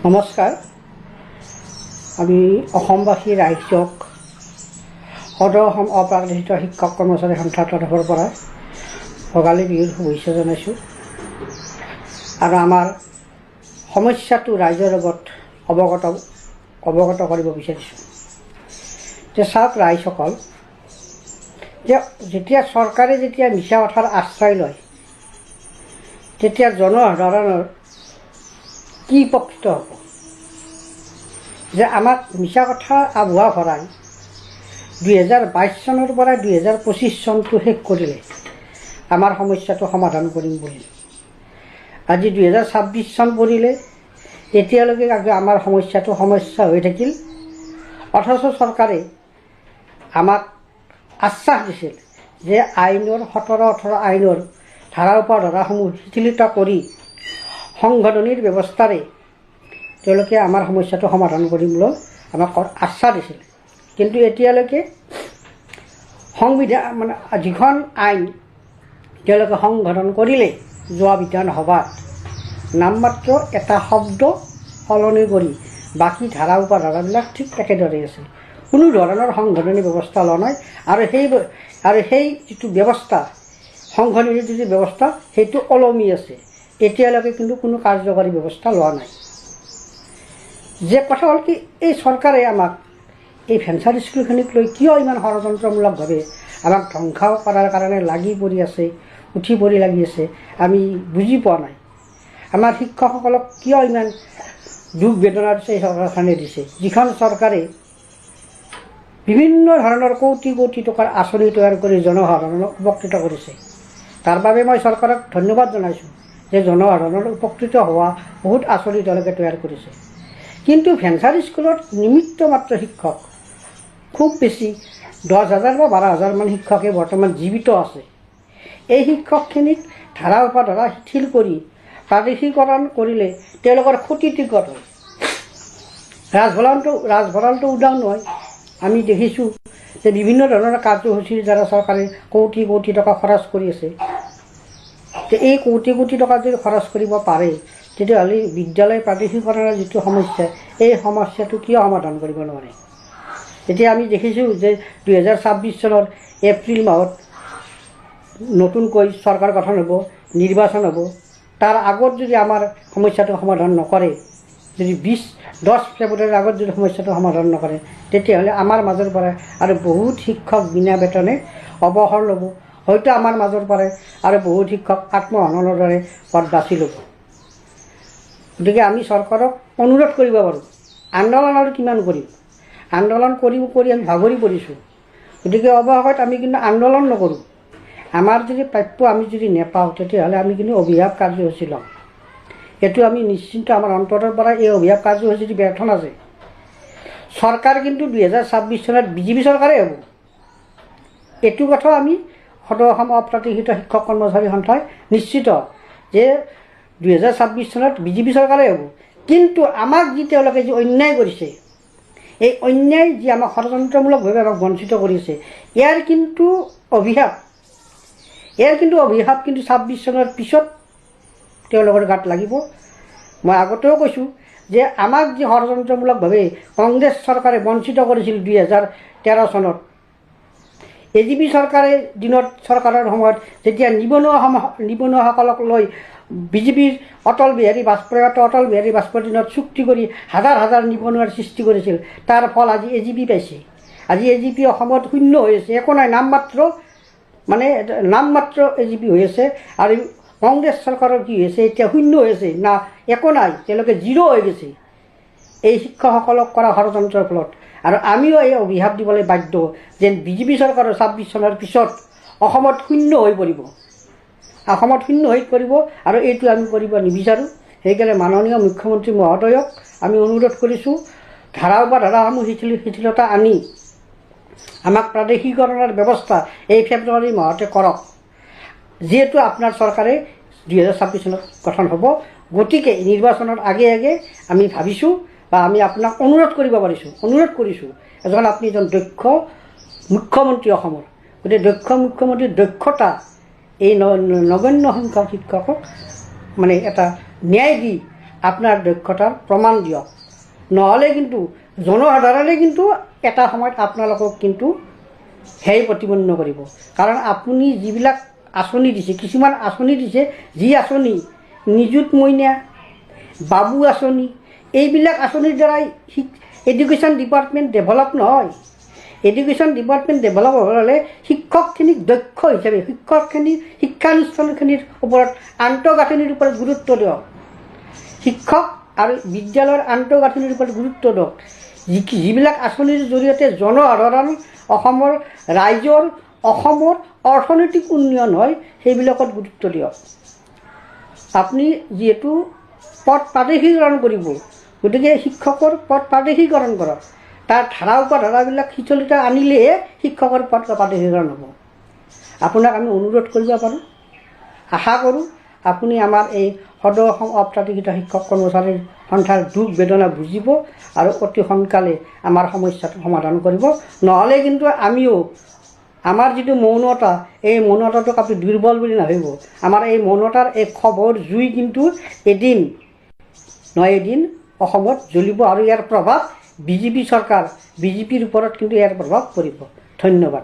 নমস্কাৰ। আমি অসমবাসী ৰাইজক সদৌ অসম অপ্ৰাদেশিত শিক্ষক কৰ্মচাৰী সন্থাৰ তৰফৰ পৰা ভোগালী বিহুৰ শুভেচ্ছা জনাইছোঁ আৰু আমাৰ সমস্যাটো ৰাইজৰ লগত অৱগত কৰিব বিচাৰিছোঁ। যে চাওক ৰাইজসকল, যে যেতিয়া চৰকাৰে যেতিয়া মিছা কথাৰ আশ্ৰয় লয় তেতিয়া জনসাধাৰণৰ কি উপকৃত হ'ব? যে আমাক মিছা কথা আভুৱা ভৰাই 2022 চনৰ পৰা 2025 চনটো শেষ কৰিলে আমাৰ সমস্যাটো সমাধান কৰিম বুলি। আজি 2026 চন পৰিলে, এতিয়ালৈকে আমাৰ সমস্যা হৈ থাকিল। অথচ চৰকাৰে আমাক আশ্বাস দিছিল যে আইনৰ 17-18 আইনৰ ধাৰা উপধাৰাসমূহ শিথিলতা কৰি সংশোধনীৰ ব্যৱস্থাৰে তেওঁলোকে আমাৰ সমস্যাটো সমাধান কৰিবলৈ আমাক আশ্বাস দিছিল। কিন্তু এতিয়ালৈকে সংবিধান যিখন আইন তেওঁলোকে সংশোধন কৰিলে যোৱা বিধানসভাত, নামমাত্ৰ এটা শব্দ সলনি কৰি বাকী ধাৰা উপধাৰাবিলাক ঠিক একেদৰে আছে। কোনো ধৰণৰ সংশোধনী ব্যৱস্থা লোৱা নাই আৰু সেই যিটো ব্যৱস্থা, সংশোধনীৰ যিটো ব্যৱস্থা, সেইটো ওলমি আছে। এতিয়ালৈকে কিন্তু কোনো কাৰ্যকৰী ব্যৱস্থা লোৱা নাই। যে কথা হ'ল কি, এই চৰকাৰে আমাক এই ভেঞ্চাৰ স্কুলখিনিক লৈ কিয় ইমান ষড়যন্ত্ৰমূলকভাৱে আমাক ধ্বংস কৰাৰ কাৰণে লাগি পৰি আছে, উঠি পৰি লাগি আছে, আমি বুজি পোৱা নাই। আমাৰ শিক্ষকসকলক কিয় ইমান দুখ বেদনা দিছে এই চৰকাৰখনে দিছে, যিখন চৰকাৰে বিভিন্ন ধৰণৰ কোটি কোটি টকাৰ আঁচনি তৈয়াৰ কৰি জনসাধাৰণক উপকৃত কৰিছে। তাৰ বাবে মই চৰকাৰক ধন্যবাদ জনাইছোঁ যে জনসাধাৰণৰ উপকৃত হোৱা বহুত আঁচনি তেওঁলোকে তৈয়াৰ কৰিছে। কিন্তু ভেঞ্চাৰ স্কুলত নিমিত্ত মাত্ৰ শিক্ষক, খুব বেছি 10,000 বা 12,000 মান শিক্ষকে বৰ্তমান জীৱিত আছে। এই শিক্ষকখিনিক ধাৰা উপধাৰা শিথিল কৰি প্ৰাদেশিকৰণ কৰিলে তেওঁলোকৰ ক্ষতিটো ক'ত হয়? ৰাজভঁৰালটো উদাও নহয়। আমি দেখিছোঁ যে বিভিন্ন ধৰণৰ কাৰ্যসূচীৰ দ্বাৰা চৰকাৰে কোটি কোটি টকা খৰচ কৰি আছে। এই কোটি কোটি টকা যদি খৰচ কৰিব পাৰে, তেতিয়াহ'লে বিদ্যালয় প্ৰাদেশিকৰণৰ যিটো সমস্যা, এই সমস্যাটো কিয় সমাধান কৰিব নোৱাৰে? এতিয়া আমি দেখিছোঁ যে 2026 চনৰ এপ্ৰিল মাহত নতুনকৈ চৰকাৰ গঠন হ'ব, নিৰ্বাচন হ'ব। তাৰ আগত যদি আমাৰ সমস্যাটো সমাধান নকৰে, যদি 10 ফেব্ৰুৱাৰীৰ আগত যদি সমস্যাটো সমাধান নকৰে, তেতিয়াহ'লে আমাৰ মাজৰ পৰা আৰু বহুত শিক্ষক বিনা বেতনে অৱসৰ ল'ব। হয়তো আমাৰ মাজৰ পৰাই আৰু বহুত শিক্ষক আত্মহননৰ দৰে পথ বাছি ল'ব। গতিকে আমি চৰকাৰক অনুৰোধ কৰিব পাৰোঁ, আন্দোলন আৰু কিমান কৰিম? আন্দোলন কৰি আমি ভাগৰি পৰিছোঁ। গতিকে অৱশেষত আমি কিন্তু আন্দোলন নকৰোঁ। আমাৰ যদি প্ৰাপ্য আমি যদি নেপাওঁ, তেতিয়াহ'লে আমি কিন্তু অভিশাপ কাৰ্যসূচী ল'ম। এইটো আমি নিশ্চিন্ত, আমাৰ অন্তৰৰ পৰা এই অভিশাপ কাৰ্যসূচীটো ব্যৰ্থ নাযায়। চৰকাৰ কিন্তু 2026 চনত বিজেপি চৰকাৰে হ'ব। এইটো কথা আমি সদৌ অসম অপ্ৰাদেশিত শিক্ষক কৰ্মচাৰী সন্থাই নিশ্চিত যে 2026 চনত বিজেপি চৰকাৰে হ'ব। কিন্তু আমাক যি তেওঁলোকে যি অন্যায় কৰিছে, এই অন্যায় যি আমাক ষড়যন্ত্ৰমূলকভাৱে আমাক বঞ্চিত কৰিছে, ইয়াৰ কিন্তু অভিশাপ কিন্তু 26 চনৰ পিছত তেওঁলোকৰ গাত লাগিব। মই আগতেও কৈছোঁ যে আমাক যি ষড়যন্ত্ৰমূলকভাৱে কংগ্ৰেছ চৰকাৰে বঞ্চিত কৰিছিল 2013 চনত, এজিপি চৰকাৰে দিনত চৰকাৰৰ সময়ত যেতিয়া নিবনুৱাসকলক লৈ বিজেপিৰ অটল বিহাৰী বাজপেয়ীৰ দিনত চুক্তি কৰি হাজাৰ হাজাৰ নিবনুৱাৰ সৃষ্টি কৰিছিল, তাৰ ফল আজি এজিপি পাইছে। আজি এজিপি অসমত শূন্য হৈ আছে, একো নাই, নামমাত্ৰ এজিপি হৈ আছে। আৰু কংগ্ৰেছ চৰকাৰৰ কি হৈছে, এতিয়া শূন্য হৈ আছে, না একো নাই, তেওঁলোকে জিৰ' হৈ গৈছে এই শিক্ষকসকলক কৰা ষড়যন্ত্ৰৰ ফলত। আৰু আমিও এই অভিশাপ দিবলৈ বাধ্য যেন বিজেপি চৰকাৰৰ 26 চনৰ পিছত অসমত শূন্য হৈ পৰিব আৰু এইটো আমি কৰিব নিবিচাৰোঁ। সেইকাৰণে মাননীয় মুখ্যমন্ত্ৰী মহোদয়ক আমি অনুৰোধ কৰিছোঁ, ধাৰা উপধাৰাসমূহ শিথিলতা আনি আমাক প্ৰাদেশিকৰণৰ ব্যৱস্থা এই ফেব্ৰুৱাৰী মাহতে কৰক। যিহেতু আপোনাৰ চৰকাৰে 2026 চনত গঠন হ'ব, গতিকে নিৰ্বাচনৰ আগে আমি ভাবিছোঁ বা আমি আপোনাক অনুৰোধ কৰিছোঁ, আপুনি এজন দক্ষ মুখ্যমন্ত্ৰী অসমৰ। গতিকে দক্ষ মুখ্যমন্ত্ৰীৰ দক্ষতা এই নগণ্য সংখ্যক শিক্ষকক এটা ন্যায় দি আপোনাৰ দক্ষতাৰ প্ৰমাণ দিয়ক, নহ'লে কিন্তু জনসাধাৰণে কিন্তু এটা সময়ত আপোনালোকক কিন্তু হেয় প্ৰতিপন্ন কৰিব। কাৰণ আপুনি যিবিলাক আঁচনি দিছে, কিছুমান আঁচনি দিছে, যি আঁচনি নিযুত মইনা, বাবু আঁচনি, এইবিলাক আঁচনিৰ দ্বাৰাই এডুকেশ্যন ডিপাৰ্টমেণ্ট ডেভেলপ নহয়। এডুকেশ্যন ডিপাৰ্টমেণ্ট ডেভেলপ হ'লে শিক্ষকখিনিক দক্ষ হিচাপে শিক্ষানুষ্ঠানখিনিৰ ওপৰত আন্তঃগাঁথনিৰ ওপৰত গুৰুত্ব দিয়ক। শিক্ষক আৰু বিদ্যালয়ৰ আন্তঃগাঁথনিৰ ওপৰত গুৰুত্ব দিয়ক। যিবিলাক আঁচনিৰ জৰিয়তে জনসাধাৰণ অসমৰ ৰাইজৰ অসমৰ অৰ্থনৈতিক উন্নয়ন হয়, সেইবিলাকত গুৰুত্ব দিয়ক। আপুনি যিহেতু পদ প্ৰাদেশিকৰণ কৰিব, গতিকে শিক্ষকৰ পদ প্ৰাদেশিকৰণ কৰক। তাৰ ধাৰা উপধাৰাবিলাক শিথিলতা আনিলেহে শিক্ষকৰ পদ প্ৰাদেশিকৰণ হ'ব। আপোনাক আমি অনুৰোধ কৰিব পাৰোঁ, আশা কৰোঁ আপুনি আমাৰ এই সদৌ অসম অপ্ৰাদেশিত শিক্ষক কৰ্মচাৰীৰ সন্থাৰ দুখ বেদনা বুজিব আৰু অতি সোনকালে আমাৰ সমস্যাটো সমাধান কৰিব। নহ'লে কিন্তু আমিও আমাৰ যিটো মৌনতা, এই মৌনতাটোক আপুনি দুৰ্বল বুলি নাভাবিব। আমাৰ এই মৌনতাৰ এই খবৰ জুই কিন্তু এদিন নহয় এদিন অসমত জ্বলিব আৰু ইয়াৰ প্ৰভাৱ বিজেপি চৰকাৰ, বিজেপিৰ ওপৰত কিন্তু ইয়াৰ প্ৰভাৱ পৰিব। ধন্যবাদ।